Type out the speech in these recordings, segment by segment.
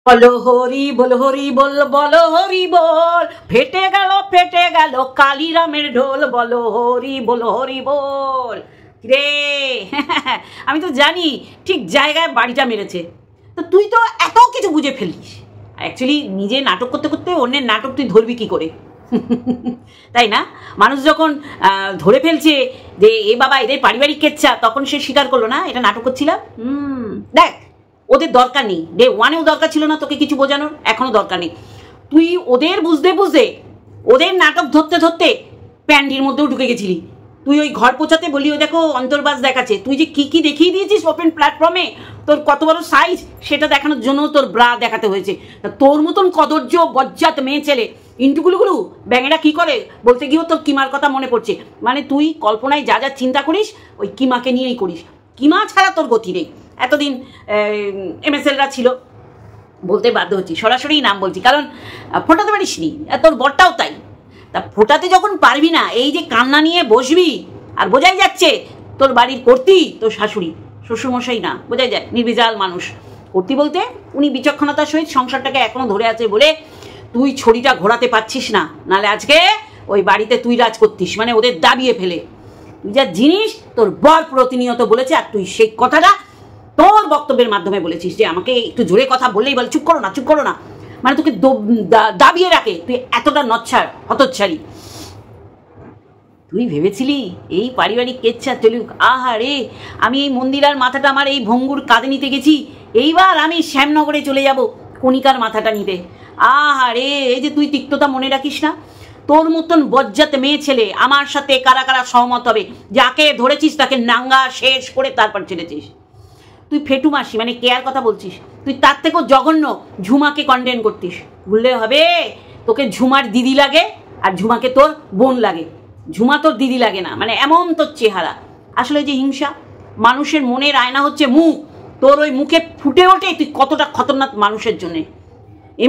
বলো হরি বল বলো হরি বল, ফেটে গেল কালীরামের ঢোল, বলো হরি বল। রে আমি তো জানি ঠিক জায়গায় বাড়িটা মেরেছে। তো তুই তো এত কিছু বুঝে ফেলিস। অ্যাকচুয়ালি নিজে নাটক করতে করতে অন্যের নাটক তুই ধরবি কি করে? তাই না? মানুষ যখন ধরে ফেলছে যে এ বাবা এদের পারিবারিক কেচ্ছা, তখন সে স্বীকার করলো না এটা নাটক করছিলাম। দেখ, ওদের দরকার নেই, ডে ওয়ানেও দরকার ছিল না তোকে কিছু বোঝানোর, এখনো দরকার নেই। তুই ওদের বুঝতে ওদের নাটক ধরতে ধরতে প্যান্ডির মধ্যেও ঢুকে গেছিলি। তুই ওই ঘর পোছাতে বলি ওই দেখো অন্তর্বাস দেখাচ্ছে, তুই যে কি দেখিয়ে দিয়েছিস ওপেন প্ল্যাটফর্মে, তোর কত বড় সাইজ সেটা দেখানোর জন্য তোর ব্রা দেখাতে হয়েছে। তোর মতন কদর্য বজ্জাত মেয়ে ছেলে ইন্টুগুলুগুলু ব্যাঙেরা কি করে বলতে গিয়েও তোর কিমার কথা মনে পড়ছে। মানে তুই কল্পনায় যা যা চিন্তা করিস ওই কিমাকে নিয়েই করিস। কিমা ছাড়া তোর গতি নেই। এতদিন MSLরা ছিল বলতে বাধ্য হচ্ছি, সরাসরি নাম বলছি, কারণ ফোটাতে পারিস নি, তোর বরটাও তাই। তা ফোটাতে যখন পারবি না, এই যে কান্না নিয়ে বসবি, আর বোঝাই যাচ্ছে তোর বাড়ির কর্তি তোর শাশুড়ি, শ্বশুরমশাই না, বোঝাই যায় নির্বিজাল মানুষ। কর্তি বলতে উনি বিচক্ষণতার সহিত সংসারটাকে এখনো ধরে আছে বলে তুই ছড়িটা ঘোরাতে পারছিস না, নাহলে আজকে ওই বাড়িতে তুই রাজ করতিস, মানে ওদের দাবিয়ে ফেলে। তুই যা জিনিস তোর বর প্রতিনিয়ত বলেছে, আর তুই সেই কথাটা তোর বক্তব্যের মাধ্যমে বলেছিস যে আমাকে একটু জোরে কথা বললেই বলে চুপ করো না, মানে তোকে দাবিয়ে রাখে। তুই এতটা নচ্ছার হতচ্ছাড়ি। তুই ভেবেছিলি এই পারিবারিক কেচ্ছা চলুক, আহারে আমি এই মন্দিরার মাথাটা আমার এই ভঙ্গুর কাঁধে নিতে গেছি, এইবার আমি শ্যামনগরে চলে যাব কণিকার মাথাটা নিতে। আহারে, এই যে তুই তিক্ততা মনে রাখিস না? তোর মতন বজ্জাত মেয়ে ছেলে আমার সাথে কারা কারা সহমত হবে? যাকে ধরেছিস তাকে নাঙ্গা শেষ করে তারপর ছেড়েছিস। তুই ফেটু মাসি, মানে কেয়ার কথা বলছিস, তুই তার থেকেও জঘন্য ঝুমাকে কন্ডেম করতিস। ভুললে হবে, তোকে ঝুমার দিদি লাগে আর ঝুমাকে তোর বোন লাগে, ঝুমা তোর দিদি লাগে না, মানে এমন তোর চেহারা। আসলে যে হিংসা, মানুষের মনের আয়না হচ্ছে মুখ, তোর ওই মুখে ফুটে ওঠে তুই কতটা খতরনাক মানুষের জন্যে।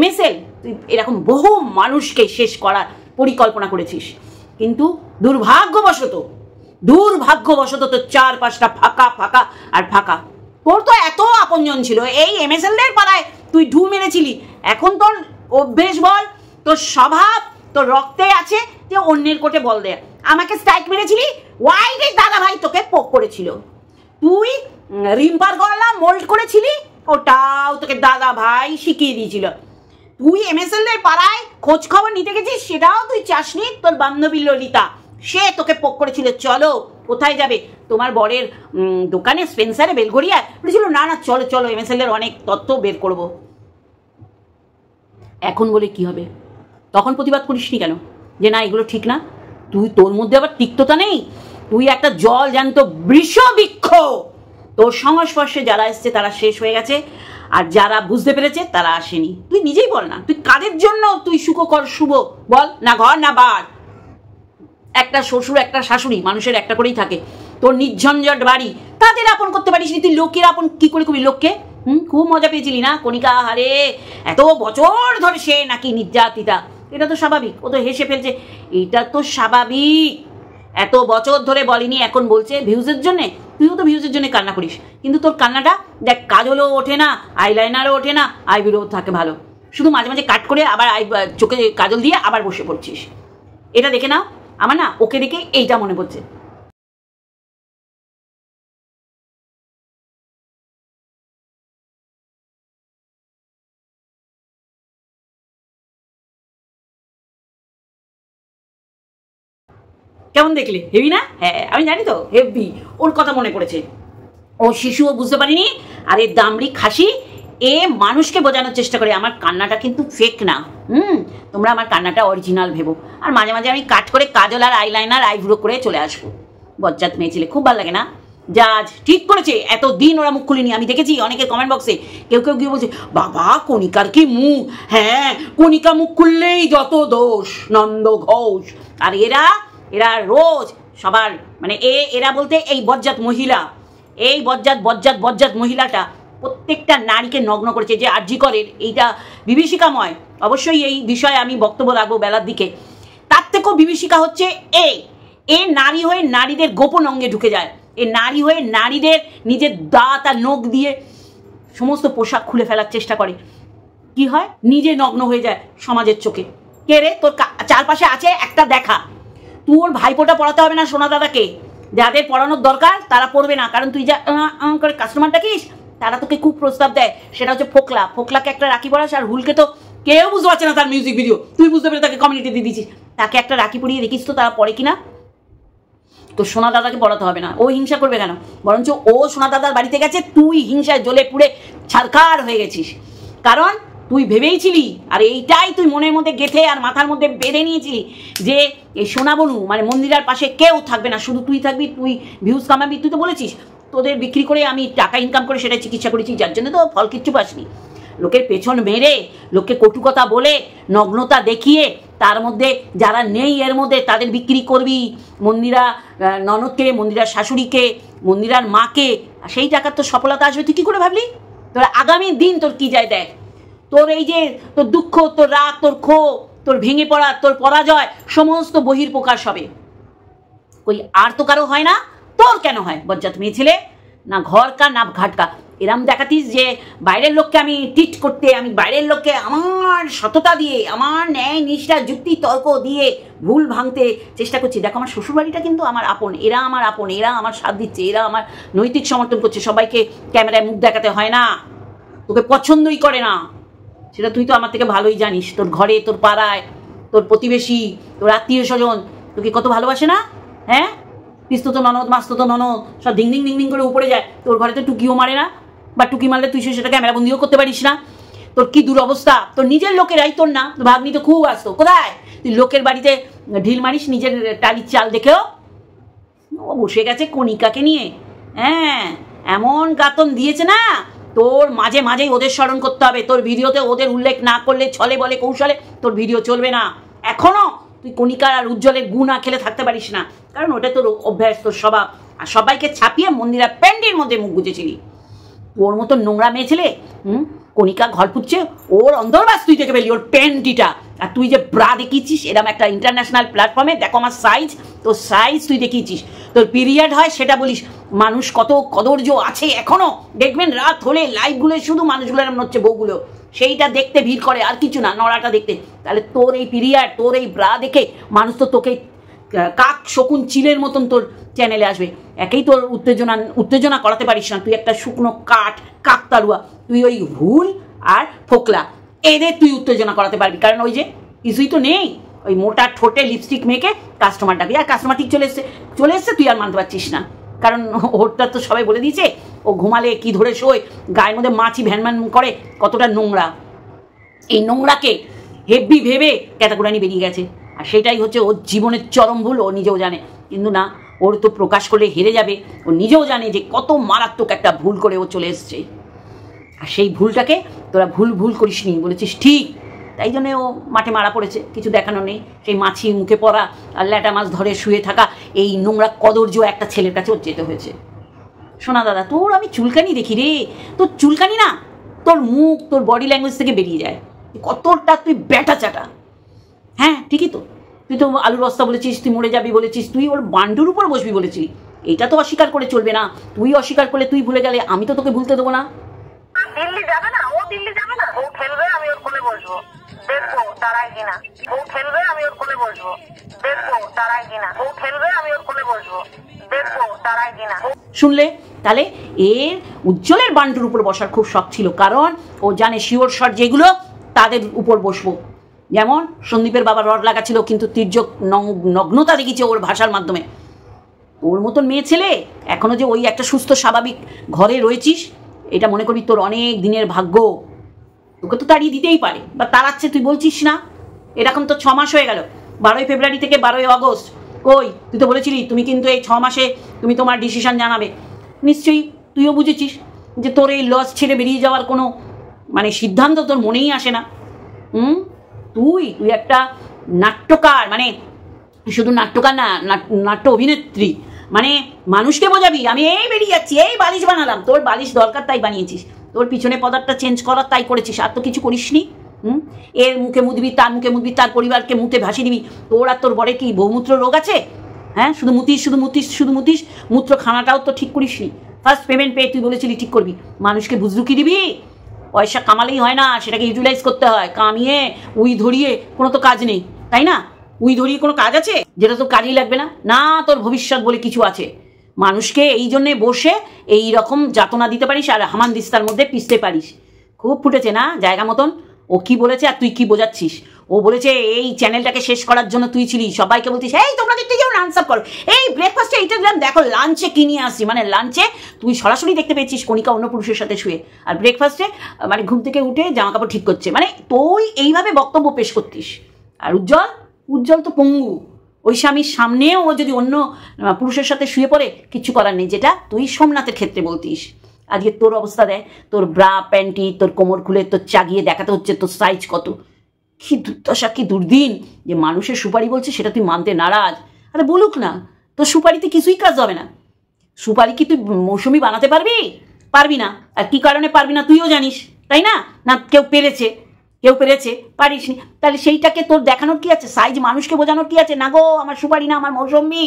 MSL তুই এরকম বহু মানুষকে শেষ করার পরিকল্পনা করেছিস, কিন্তু দুর্ভাগ্যবশত তোর চারপাশটা ফাঁকা আর ফাঁকা। তোর তো এত আপনজন ছিল এই MSLদের পাড়ায়, তুই ঢু মেরেছিলি। এখন তোর অভ্যেস বল, তোর স্বভাব তোর রক্তে আছে যে অন্যের কোটে বল দেয়। আমাকে স্ট্রাইক মেরেছিলি, ওয়াইডের দাদা ভাই তোকে পোক করেছিল। তুই রিম্পার গলা মোল্ড করেছিলি, ওটাও তোকে দাদা ভাই শিখিয়ে দিয়েছিল। তুই MSLদের পাড়ায় খোঁজ খবর নিতে গেছিস, সেটাও তুই চাসনি। তোর বান্ধবী ললিতা সে তোকে পোক করেছিল, চলো কোথায় যাবে তোমার বরের দোকানে স্পেন্সারে বেলঘড়িয়া বলেছিল, না চলো MSLদের অনেক তথ্য বের করব। এখন বলে কি হবে? তখন প্রতিবাদ করিসনি কেন যে না এগুলো ঠিক না? তোর মধ্যে আবার তিক্ততা নেই? তুই একটা জল জ্যান্ত বৃষবৃক্ষ। তোর সংস্পর্শে যারা এসছে তারা শেষ হয়ে গেছে, আর যারা বুঝতে পেরেছে তারা আসেনি। তুই নিজেই বল না, তুই কাদের জন্য তুই সুখকর শুভ বল? না ঘর না বার, একটা শ্বশুর একটা শাশুড়ি মানুষের একটা করেই থাকে। তোর নির্ঝঞ্ঝট বাড়ি, তাদের আপন করতে পারিস নি। তুই লোকের আপন কি করে করবি লোককে? খুব মজা পেয়েছিলি না কণিকা? হারে এত বছর ধরে সে নাকি নির্যাতিতা, এটা তো স্বাভাবিক। ও তো হেসে ফেলছে, এটা তো স্বাভাবিক। এত বছর ধরে বলিনি, এখন বলছে ভিউজের জন্যে। তুইও তো ভিউজের জন্য কান্না করিস, কিন্তু তোর কান্নাটা দেখ কাজলও ওঠে না, আইলাইনারও ওঠে না, আইব্রো থাকে ভালো, শুধু মাঝে মাঝে কাট করে আবার চোখে কাজল দিয়ে আবার বসে পড়ছিস। এটা দেখে না, আমার না ওকে দেখে এইটা মনে পড়ছে। কেমন দেখলে? হেভি না? হ্যাঁ আমি জানি তো হেভি। ওর কথা মনে পড়েছে, ও শিশুও বুঝতে পারিনি। আর এ দামড়ি খাসি এ মানুষকে বোঝানোর চেষ্টা করে আমার কান্নাটা কিন্তু ফেক না। তোমরা আমার কান্নাটা অরিজিনাল ভেবো। আর মাঝে মাঝে আমি কাট করে কাজল আর আইলাইনার আইব্রো করে চলে আসবো। বজ্জাত মেয়ে ছেলে, খুব ভালো লাগে না? জাজ ঠিক করেছে, এতদিন ওরা মুখ খুলিনি। আমি দেখেছি অনেকের কমেন্ট বক্সে কেউ গিয়ে বলছে বাবা কণিকার কি মুখ, হ্যাঁ কণিকা মুখ খুললেই যত দোষ, নন্দ ঘোষ। আর এরা রোজ সবার মানে এরা বলতে এই বজ্জাত মহিলা, এই বজ্জাত মহিলাটা প্রত্যেকটা নারীকে নগ্ন করেছে। যে আরজি করের এইটা বিভীষিকাময়, অবশ্যই এই বিষয়ে আমি বক্তব্য রাখবো বেলার দিকে। তার থেকেও বিভীষিকা হচ্ছে এ নারী হয়ে নারীদের গোপন অঙ্গে ঢুকে যায়, এ নারী হয়ে নারীদের নিজের দাঁত আর নখ দিয়ে সমস্ত পোশাক খুলে ফেলার চেষ্টা করে। কি হয়, নিজে নগ্ন হয়ে যায় সমাজের চোখে। কে রে তোর চারপাশে আছে একটা দেখা। তোর ভাইপোটা পড়াতে হবে না সোনা দাদাকে, যাদের পড়ানোর দরকার তারা পড়বে না, কারণ তুই যা করে কাস্টমার ডাকিস তারা তোকে খুব প্রস্তাব দেয়, সেটা হচ্ছে ফোকলা। ফোকলাকে একটা রাখি পড়াস, আর হুলকে তো কেউ বুঝতে পারছে না তার মিউজিক ভিডিও, তুই বুঝতে পেরে তাকে কমিউনিটি দিয়ে দিচ্ছিস। তাকে একটা রাখি পড়িয়ে দেখিস তো তারা পড়ে কিনা। তো সোনা দাদাকে পড়াতে হবে না, ও হিংসা করবে কেন, বরঞ্চ ও সোনা দাদার বাড়িতে গেছে, তুই হিংসায় জ্বলে পুড়ে ছারখার হয়ে গেছিস। কারণ তুই ভেবেইছিলি, আর এইটাই তুই মনের মধ্যে গেঁথে আর মাথার মধ্যে বেঁধে নিয়েছিলি যে এই সোনা বনু মানে মন্দিরার পাশে কেউ থাকবে না, শুধু তুই থাকবি, তুই ভিউজ কামাবি। তুই তো বলেছিস তোদের বিক্রি করে আমি টাকা ইনকাম করে সেটা চিকিৎসা করেছি, যার জন্য তো ফল কিচ্ছু পাসনি। লোকের পেছন মেরে, লোককে কটুকতা বলে, নগ্নতা দেখিয়ে, তার মধ্যে যারা নেই এর মধ্যে তাদের বিক্রি করবি, মন্দিরা ননদকে, মন্দিরার শাশুড়িকে, মন্দিরার মাকে, সেই টাকার তো সফলতা আসবে। তুই কী করে ভাবলি? তোর আগামী দিন তোর কী যায় দেখ। তোর এই যে তোর দুঃখ, তোর রাগ, তোর ক্ষোভ, তোর ভেঙে পড়া, তোর পরাজয় সমস্ত বহির্প্রকাশ হবে। ওই আর তো কারো হয় না, তোর কেন হয়? বজ্জাত মেয়ে ছেলে, না ঘর কা না ঘাট কা। এরম দেখাতিস যে বাইরের লোককে আমি টিট করতে, আমি বাইরের লোককে আমার সততা দিয়ে, আমার ন্যায় নিষ্ঠা যুক্তি তর্ক দিয়ে ভুল ভাঙতে চেষ্টা করছি। দেখো আমার শ্বশুরবাড়িটা কিন্তু আমার আপন, এরা আমার আপন, এরা আমার সাথ দিচ্ছে, এরা আমার নৈতিক সমর্থন করছে। সবাইকে ক্যামেরায় মুখ দেখাতে হয় না, তোকে পছন্দই করে না, সেটা তুই তো আমার থেকে ভালোই জানিস। তোর ঘরে, তোর পাড়ায়, তোর প্রতিবেশী, তোর আত্মীয় স্বজন তোকে কত ভালোবাসে না? হ্যাঁ, পিস্তো তো ননদ, মাস্তো তো ননদ, সব ডিং ডিং ডিং ডিং করে উপরে যায়। তোর ঘরে তো টুকিও মারে না, বা টুকি মারলে তুই সেটা ক্যামেরাবন্দিও করতে পারিস না। তোর কি দুরবস্থা, তোর নিজের লোকেরাই তোর না, ভাগ্নি তো খুব আসতো। কোথায় তুই লোকের বাড়িতে ঢিল মারিস নিজের টালির চাল দেখেও? ও বসে গেছে কণিকাকে নিয়ে, হ্যাঁ এমন গাতন দিয়েছে না, তোর মাঝে মাঝেই ওদের স্মরণ করতে হবে। তোর ভিডিওতে ওদের উল্লেখ না করলে, ছলে বলে কৌশলে তোর ভিডিও চলবে না। এখনো তুই কণিকার আর উজ্জ্বলের গু না খেলে থাকতে পারিস না, কারণ ওটা তোর অভ্যাস, তোর স্বভাব। আর সবাইকে ছাপিয়ে মন্দিরা প্যান্ডির মধ্যে মুখ গুজেছিলি। ওর মতো নোংরা মেয়ে ছেলে, কণিকা ঘর পুচ্ছে, ওর অন্তর্বাস তুই দেখে পেলি, ওর প্যান্টিটা। আর তুই যে ব্রা দেখিয়েছিস এরকম একটা ইন্টারন্যাশনাল প্ল্যাটফর্মে, দেখো আমার সাইজ, তোর সাইজ তুই দেখিয়েছিস। তোর পিরিয়ড হয় সেটা বলিস, মানুষ কত কদর্য আছে এখনো। দেখবেন রাত হলে লাইভগুলো শুধু মানুষগুলো এরকম হচ্ছে, বউগুলো সেইটা দেখতে ভিড় করে, আর কিছু না, নড়াটা দেখতে। তাহলে তোর এই পিরিয়ড, তোর এই ব্রা দেখে মানুষ তো তোকে কাক শকুন চিলের মতন তোর চ্যানেলে আসবে। একেই তোর উত্তেজনা করাতে পারিস না, তুই একটা শুকনো কাকতারুয়া। তুই ওই হুল আর ফোকলা এদের তুই উত্তেজনা করাতে পারবি, কারণ ওই যে কিছুই তো নেই, ওই মোটা ঠোঁটে লিপস্টিক মেখে কাস্টমার ডাকবি, আর কাস্টমার ঠিক চলে এসছে তুই আর মানতে পারছিস না। কারণ ওরটা তো সবাই বলে দিয়েছে, ও ঘুমালে কি ধরে শোয়, গায়ের মধ্যে মাছি ভ্যানম্যান করে, কতটা নোংরা। এই নোংরাকে হেব্বি ভেবে ক্যাটাগোরানি বেরিয়ে গেছে, আর সেটাই হচ্ছে ওর জীবনের চরম ভুল। ও নিজেও জানে, কিন্তু না, ওর তো প্রকাশ করলে হেরে যাবে। ও নিজেও জানে যে কত মারাত্মক একটা ভুল করে ও চলে এসছে, আর সেই ভুলটাকে তোরা ভুল করিস নি, বলেছিস ঠিক, তাই জন্যে ও মাঠে মারা পড়েছে, কিছু দেখানো নেই। সেই মাছি মুখে পড়া আর ল্যাটা মাছ ধরে শুয়ে থাকা এই নোংরা কদর্য একটা ছেলের কাছে ওর যেতে হয়েছে। শোনা দাদা, তোর আমি চুলকানি দেখি রে, তোর চুলকানি না, তোর মুখ, তোর বডি ল্যাঙ্গুয়েজ থেকে বেরিয়ে যায় কতটা তুই ব্যাটা চাটা। হ্যাঁ ঠিকই তো, তুই তো আলুর বস্তা বলেছিস, তুই মরে যাবি বলেছিস, তুই ওর বান্ডুর উপর বসবি বলেছিলি। এটা তো অস্বীকার করে চলবে না, তুই অস্বীকার করলে তুই ভুলে গেলে আমি তো তোকে ভুলতে দেবো না। দিল্লি যাবে না, ও দিল্লি যাবে না, ও খেলবে আমি ওর কোলে বসবো, দেখবো তারাই কিনা। ও খেলবে আমি ওর কোলে বসবো, দেখবো তারাই কিনা। ও খেলবে আমি ওর কোলে বসবো, দেখবো তারাই কিনা। শুনলে, তাহলে এর উজ্জ্বলের বান্ডুর উপর বসার খুব শখ ছিল, কারণ ও জানে শিওর শট যেগুলো তাদের উপর বসবো। যেমন সন্দীপের বাবা রড লাগাচ্ছিল, কিন্তু তির্যক নগ্নতা দেখিয়েছে ওর ভাষার মাধ্যমে। ওর মতন মেয়ে ছেলে এখনো যে ওই একটা সুস্থ স্বাভাবিক ঘরে রয়েছিস, এটা মনে করবি তোর অনেক দিনের ভাগ্য। তোকে তো তাড়িয়ে দিতেই পারে, বা তাড়াচ্ছে, তুই বলছিস না। এরকম তো 6 মাস হয়ে গেল, 12ই ফেব্রুয়ারি থেকে 12ই আগস্ট। কই, তুই তো বলেছিলি তুমি কিন্তু এই 6 মাসে তুমি তোমার ডিসিশন জানাবে। নিশ্চয়ই তুইও বুঝেছিস যে তোর এই লস ছেড়ে বেরিয়ে যাওয়ার কোনো মানে সিদ্ধান্ত তোর মনেই আসে না। তুই একটা নাট্যকার, মানে শুধু নাট্যকার না, নাট্য অভিনেত্রী, মানে মানুষকে বোঝাবি আমি এই বেরিয়ে যাচ্ছি, এই বালিশ বানালাম। তোর বালিশ দরকার তাই বানিয়েছিস, তোর পিছনে পদার্থটা চেঞ্জ করার তাই করেছিস, আর তো কিছু করিসনি। এর মুখে মুদবি, তার মুখে মুদবি, তার পরিবারকে মুতে ভাসিয়ে দিবি। তোর আর তোর বরের কি বহুমূত্র রোগ আছে? হ্যাঁ, শুধু মুতিস, মূত্র খানাটাও তো ঠিক করিসনি। ফার্স্ট পেমেন্ট পেয়ে তুই বলেছিলি ঠিক করবি, মানুষকে বুজরুকি দিবি, পয়সা কামালেই হয় না, সেটাকে ইউটিলাইজ করতে হয়। কামিয়ে উই ধরিয়ে কোনো তো কাজ নেই, তাই না? উই ধরিয়ে কোনো কাজ আছে যেটা তোর কাজেই লাগবে না? না, তোর ভবিষ্যৎ বলে কিছু আছে। মানুষকে এই জন্যে বসে এই রকম যাতনা দিতে পারিস আর হামান দিস্তার মধ্যে পিষতে পারিস। খুব ফুটেছে না জায়গা মতন। ও কি বলেছে আর তুই কি বোঝাচ্ছিস? ও বলেছে এই চ্যানেলটাকে শেষ করার জন্য তুই ছিলি, সবাইকে বলতিস এই তোমরা দেখতে যাও, আনসার করো, এই ব্রেকফাস্টে এইটা দিলাম, দেখো লাঞ্চে কি নিয়ে আসছি। মানে লাঞ্চে তুই সরাসরি দেখতে পেয়েছিস কণিকা অন্য পুরুষের সাথে শুয়ে, আর ব্রেকফাস্টে মানে ঘুম থেকে উঠে জামা কাপড় ঠিক করছে। মানে তুই এইভাবে বক্তব্য পেশ করতিস। আর উজ্জ্বল তো পঙ্গু। ওই স্বামীর সামনেও ও যদি অন্য পুরুষের সাথে শুয়ে পড়ে কিচ্ছু করার নেই, যেটা তুই সোমনাথের ক্ষেত্রে বলতিস। আজকে তোর অবস্থা দেয়, তোর ব্রা প্যান্টি, তোর কোমর খুলে তোর চাগিয়ে দেখাতে হচ্ছে তোর সাইজ কত। কি দুর্দশা, কি দুর্দিন যে মানুষের সুপারি বলছে সেটা তুই মানতে নারাজ। আরে বলুক না, তোর সুপারিতে কিছুই কাজ হবে না। সুপারি কি তুই মৌসুমি বানাতে পারবি না। আর কি কারণে পারবি না তুইও জানিস, তাই না? না কেউ পেরেছে, পারিস নি। তাহলে সেইটাকে তোর দেখানোর কি আছে? সাইজ মানুষকে বোঝানোর কি আছে? না গো আমার সুপারি না, আমার মৌসুমি।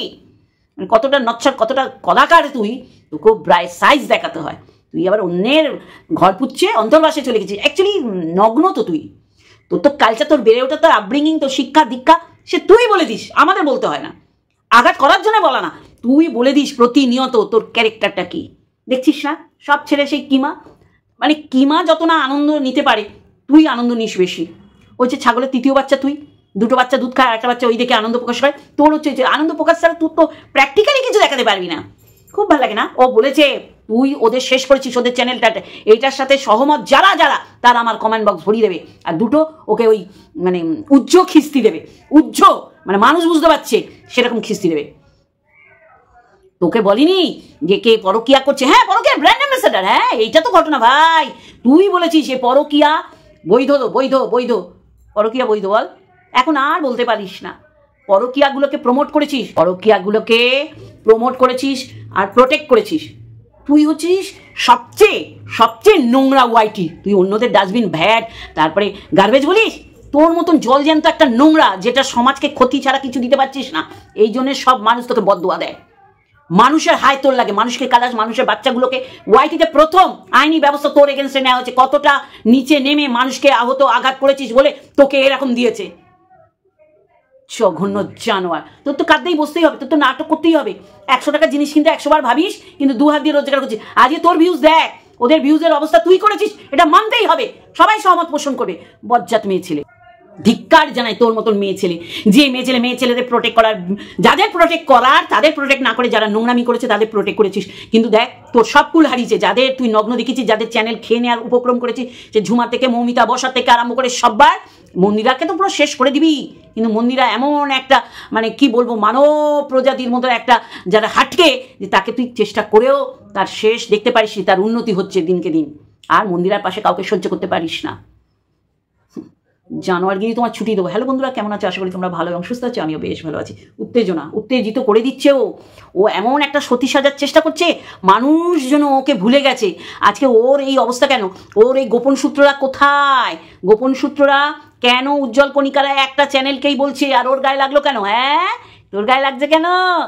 কতটা নচ্ছর, কতটা কদাকার তুই, তোকে প্রায় সাইজ দেখাতে হয়। তুই আবার অন্যের ঘর পুচ্ছে অন্তর্বাসে চলে গেছিস। অ্যাকচুয়ালি নগ্ন তো তুই। তোর তো কালচার, তোর বেড়ে ওঠা, তোর আপব্রিঙ্গিং, তোর শিক্ষা দীক্ষা, সে তুই বলে দিস, আমাদের বলতে হয় না। আঘাত করার জন্য বলা না, তুই বলে দিস প্রতিনিয়ত তোর ক্যারেক্টারটা কি। দেখছিস না সব ছেলে সেই কিমা, মানে কিমা যত না আনন্দ নিতে পারে তুই আনন্দ নিস বেশি। ওই যে ছাগলের তৃতীয় বাচ্চা, তুই দুটো বাচ্চা দুধ খায়, একটা বাচ্চা ওই দেখে আনন্দ প্রকাশ করে। তোর হচ্ছে যে আনন্দ প্রকাশ ছাড়া তুই তো প্র্যাকটিক্যালি কিছু দেখাতে পারবি না। খুব ভালো লাগে না? ও বলেছে তুই ওদের শেষ করেছিস, ওদের চ্যানেলটা। এইটার সাথে সহমত যারা তারা আমার কমেন্ট বক্স ভরিয়ে দেবে, আর দুটো ওকে ওই মানে উজ্জ্ব খিস্তি দেবে। উজ্জ্ব মানে মানুষ বুঝতে পারছে সেরকম খিস্তি দেবে। তোকে বলিনি যে কে পরকিয়া করছে? হ্যাঁ, পরকিয়া ব্র্যান্ড অ্যাম্বাসেডার। হ্যাঁ, এইটা তো ঘটনা ভাই। তুই বলেছিস এ পরকিয়া বৈধ, পরকিয়া বৈধ বল। এখন আর বলতে পারিস না। পরকিয়াগুলোকে প্রমোট করেছিস আর প্রোটেক্ট করেছিস। তুই হচ্ছিস সবচেয়ে নোংরা ওয়াইটি। তুই অন্যদের ডাস্টবিন, ভ্যাট, তারপরে গার্বেজ বলিস। তোর মতন জল জ্যান্ত একটা নোংরা, যেটা সমাজকে ক্ষতি ছাড়া কিছু দিতে পারছিস না। এই জন্য সব মানুষ তোকে বদদোয়া দেয়। মানুষের হায় তোর লাগে, মানুষকে কাদাস, মানুষের বাচ্চাগুলোকে। ওয়াইটিতে প্রথম আইনি ব্যবস্থা তোর এগেনস্টে নেওয়া হচ্ছে। কতটা নিচে নেমে মানুষকে আঘাত করেছিস বলে তোকে এরকম দিয়েছে। জঘন্য জানোয়ার। তোর তো কাঁদতেই বসতেই হবে, তোর তো নাটক করতেই হবে। 100 টাকার জিনিস কিনতে 100 বার ভাবিস, কিন্তু 2 হাত দিয়ে রোজগার করছিস। আজকে তোর ভিউজ দেখ, ওদের ভিউজের অবস্থা তুই করেছিস, এটা মানতেই হবে। সবাই সহমত পোষণ করবে। বজ্জাত মেয়ে ছেলে, ধিক্কার জানাই তোর মতন মেয়ে ছেলেদের প্রোটেক্ট করার, যাদের প্রোটেক্ট করার তাদের প্রোটেক্ট না করে যারা নোংরামি করেছে তাদের প্রোটেক্ট করেছিস। কিন্তু দেখ তোর সব কুল হারিয়েছে। যাদের তুই নগ্ন দেখেছিস, যাদের চ্যানেল খেয়ে নেওয়ার উপক্রম করেছিস, যে ঝুমা থেকে মৌমিতা, বসা থেকে আরম্ভ করে সববার, মন্দিরাকে তো পুরো শেষ করে দিবি। কিন্তু মন্দিরা এমন একটা মানে কি বলবো, মানব প্রজাতির মতো একটা যারা হাটকে, যে তাকে তুই চেষ্টা করেও তার শেষ দেখতে পারিস, তার উন্নতি হচ্ছে দিনকে দিন। আর মন্দিরার পাশে কাউকে সহ্য করতে পারিস না। জানোয়ারগিরি তোমার ছুটি দেবো। হ্যালো বন্ধুরা, কেমন আছো? আশা করি তোমরা ভালো এবং সুস্থ আছো। আমিও বেশ ভালো আছি। উত্তেজিত করে দিচ্ছে ও এমন একটা সতী সাজার চেষ্টা করছে, মানুষ যেন ওকে ভুলে গেছে। আজকে ওর এই অবস্থা কেন? ওর এই গোপন সূত্ররা কোথায়? গোপন সূত্ররা কেন উজ্জ্বল কণিকারা একটা চ্যানেলকেই বলছে, আর ওর গায়ে লাগলো কেন? হ্যাঁ, তোর গায়ে লাগছে কেন?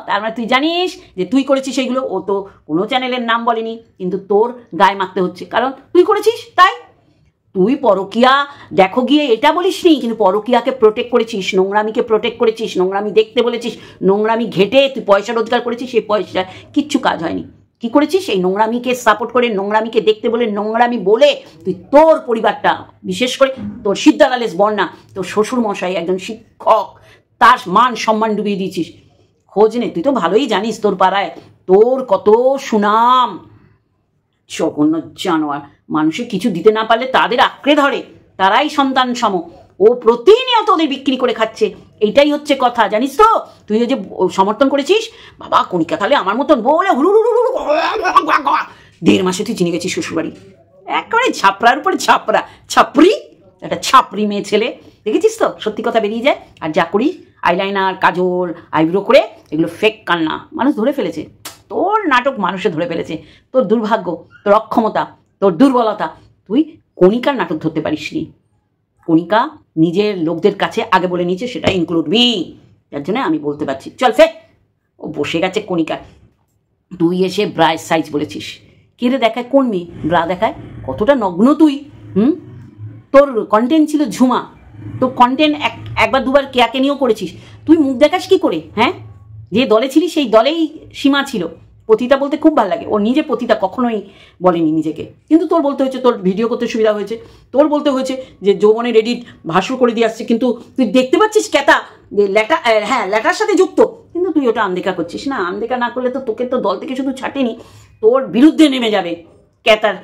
তার মানে তুই জানিস যে তুই করেছিস সেইগুলো। ও তো কোনো চ্যানেলের নাম বলেনি, কিন্তু তোর গায়ে মাখতে হচ্ছে, কারণ তুই করেছিস। তাই তুই পরকিয়া দেখো গিয়ে এটা বলিসনি, কিন্তু পরকিয়াকে প্রোটেক্ট করেছিস, নোংরামিকে প্রোটেক্ট করেছিস, নোংরামি দেখতে বলেছিস, নোংরামি ঘেটে তুই পয়সা রোজগার করেছিস। সেই পয়সা কিচ্ছু কাজ হয়নি। কি করেছিস? এই নোংরামিকে সাপোর্ট করে, নোংরামিকে দেখতে বলে, নোংরামি বলে তুই তোর পরিবারটা, বিশেষ করে তোর সিদ্ধালালেস বর্ণা, তোর শ্বশুর মশাই একজন শিক্ষক, তার মান সম্মান ডুবিয়ে দিয়েছিস। খোঁজ নে, তুই তো ভালোই জানিস তোর পাড়ায় তোর কত সুনাম। জঘন্য জানোয়ার। মানুষের কিছু দিতে না পারলে তাদের আঁকড়ে ধরে, তারাই সন্তান সম। ও প্রতিনিয়ত ওদের বিক্রি করে খাচ্ছে। এইটাই হচ্ছে কথা, জানিস তো? তুই যে সমর্থন করেছিস, বাবা কণিকা তাহলে আমার মতন বলে 1.5 মাসে তুই চিনে গেছিস শ্বশুরবাড়ি। একেবারে ঝাপড়ার উপরে ছাপড়ি, একটা ছাপড়ি মেয়ে ছেলে। দেখেছিস তো, সত্যি কথা বেরিয়ে যায়। আর যা করিস, আইলাইনার, কাজল, আইব্রো করে, এগুলো ফেক কান্না। মানুষ ধরে ফেলেছে তোর নাটক, মানুষে ধরে ফেলেছে। তোর দুর্ভাগ্য, তোর অক্ষমতা, তোর দুর্বলতা। তুই কণিকার নাটক ধরতে পারিসনি। কণিকা নিজের লোকদের কাছে আগে বলে নিয়েছে, সেটা ইনক্লুড মি। যার জন্য আমি বলতে পারছি, চল ফে। ও বসে গেছে কণিকা। তুই এসে ব্রায়ের সাইজ বলেছিস। কে রে দেখায়? কোন মেয়ে ব্রা দেখায়? কতটা নগ্ন তুই! তোর কন্টেন্ট ছিল ঝুমা, তোর কন্টেন্ট একবার দুবার কেয়াকে নিয়েও করেছিস, তুই মুখ দেখাস কি করে? হ্যাঁ, যে দলে ছিলি সেই দলেই সীমা ছিল। পতিতা বলতে খুব ভালো লাগে, ও নিজে পতিতা কখনোই বলেনি নিজেকে, কিন্তু তোর বলতে হয়েছে, তোর ভিডিও করতে সুবিধা হয়েছে, তোর বলতে হয়েছে যে যৌবনের এডিট ভাসুর করে দিয়ে আসছে, কিন্তু তুই দেখতে পাচ্ছিস ক্যাতা যে ল্যাটা, হ্যাঁ ল্যাটার সাথে যুক্ত, কিন্তু তুই ওটা আনদেখা করছিস না। আনদেখা না করলে তো তোকে তো দল থেকে শুধু ছাটেনি, তোর বিরুদ্ধে নেমে যাবে ক্যাতার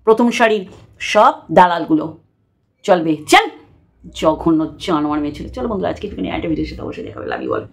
প্রথম সারির সব দালালগুলো। চলবে, চল জঘন্য জানোয়ার মেয়ে ছিল। চলো বন্ধুরা, আজকে একটুখানি একটা ভিডিওর সাথে অবশ্যই দেখা হবে। Love you all.